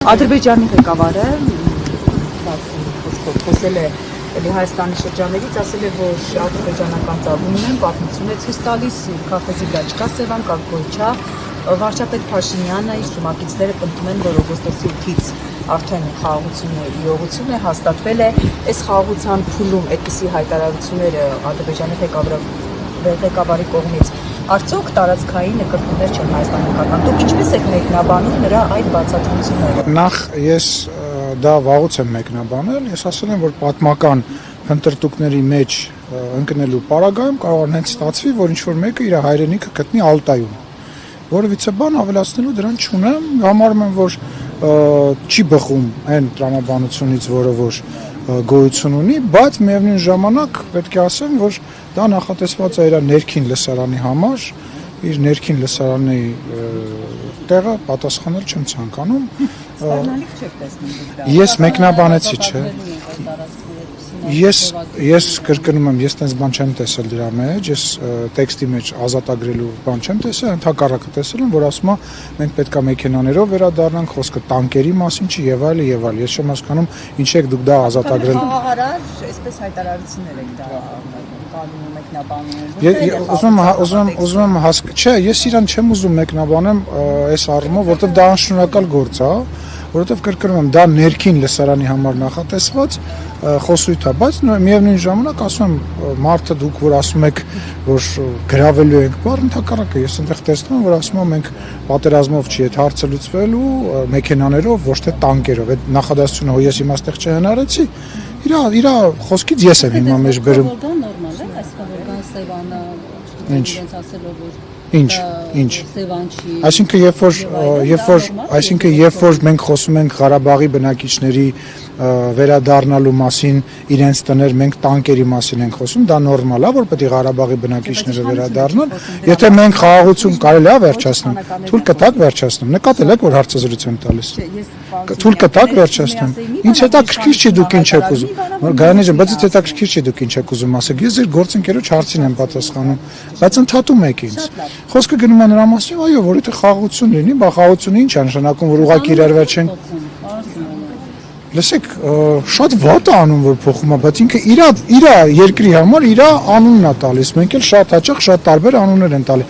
Ադրբեջանի ղեկավարը խոսել է Հայաստանի շրջաններից, ասել է, որ ադրբեջանական ծագումն են, պատմություն է ցույց տալիս, քարտեզի վրա չկա Սևան, կա Գոյչա, վարչապետ Փաշինյանը իր զրումակիցները պնդում են, որ օգոստոսի 8-ից արդեն խաղաղությունը իրողություն է, հաստատվել է, այս խաղաղության փուլում այդպիսի հայտարարությունները Ադրբեջանի ղեկավարի կողմից արդյոք տարածքային նկատումներ չեն Հայաստանի նկատմամբ, դուք ինչպես եք մեկնաբանում նրա այդ բացատրությունները։ Նախ ես դա վաղուց եմ մեկնաբանել, ես ասել եմ, որ պատմական փնտրտուքների մեջ ընկնելու պարագայում կարող է հենց ստացվի, որ ինչ-որ մեկը իր հայրենիքը գտնի Ալտայում։ Որովհետեւ բան ավելացնելու դրան չունեմ, համարում եմ, որ չի բխում այն տրամաբանությունից, որը որ գոյություն ունի, բայց միևնույն ժամանակ պետք է ասեմ, որ դա նախատեսված է իր ներքին լսարանի համար, իր ներքին լսարանի տեղը պատասխանել չեմ ցանկանում։ Ես մեկնաբանեցի, չէ։ Ես կրկնում եմ, ես տես բան չեմ տեսել դրա մեջ, ես տեքստի մեջ ազատագրելու բան չեմ տեսել, ընդհակառակը տեսել եմ, որ ասում է մենք պետքա մեքենաներով վերադառնանք, խոսքը տանկերի մասին չի եւ այլ եւ այլ։ Ես չեմ հասկանում ինչ եք դուք դա ազատագրել։ Խաղաղարար, այսպես հայտարարություններ եք դա կանոն մեկնաբանում։ Ուզում եմ չէ, ես իրան չեմ ուզում մեկնաբանեմ այս առումով, որովհետեւ դա անշնորհակալ գործ է, որովհետեւ կրկնում եմ, դա ներքին լսարանի համար նախատեսված խոսույթ է, բայց միևնույն ժամանակ ասում եմ, մարդը դուք որ ասում եք, որ գրավելու ենք բառ, ընդհակառակը ես այնտեղ տեսնում եմ, որ ասում եմ մենք պատերազմով չի այդ հարցը լուծվելու, մեքենաներով, ոչ թե տանկերով, այդ նախադասությունը հո ես իմաստեղ չհնարեցի, իր խոսքից ես եմ հիմա մեջ բերում։ Դա նորմալ է, այսքան որ կան Սևանը, իրենց ասելով որ Ինչ։ Սևան չի։ Այսինքն երբ որ մենք խոսում ենք Ղարաբաղի բնակիչների վերադառնալու մասին, իրենց տներ, մենք տանկերի մասին ենք խոսում, դա նորմալ է, որ պետք է Ղարաբաղի բնակիչները վերադառնան։ Եթե մենք խաղաղություն կարելի է վերջացնել, թույլ կտակ վերջացնեմ։ Նկատել եք, որ հարցազրույց եմ տալիս։ Թույլ կտակ վերջացնեմ։ Ինչ հետաքրքիր չի դուք ինչ եք ուզում։ Գայանե ջան, բայց հետաքրքիր չի դուք ինչ եք ուզում ասեք։ Ես ձեր գործընկերոջ հարցին եմ պատասխանում, բայց ընդհատում եք ինձ։ Խոսքը գնում է նրա մասին, այո, որ եթե խաղաղություն լինի, բա խաղաղությունը ինչ է նշանակում, որ ուղղակի իրար վրա չեն։ Լսեք, շատ վատ է անում, որ փոխում է, բայց ինքը իր երկրի համար իր անունն է տալիս։ Մենք էլ շատ հաճախ շատ տարբեր անուններ են տալիս։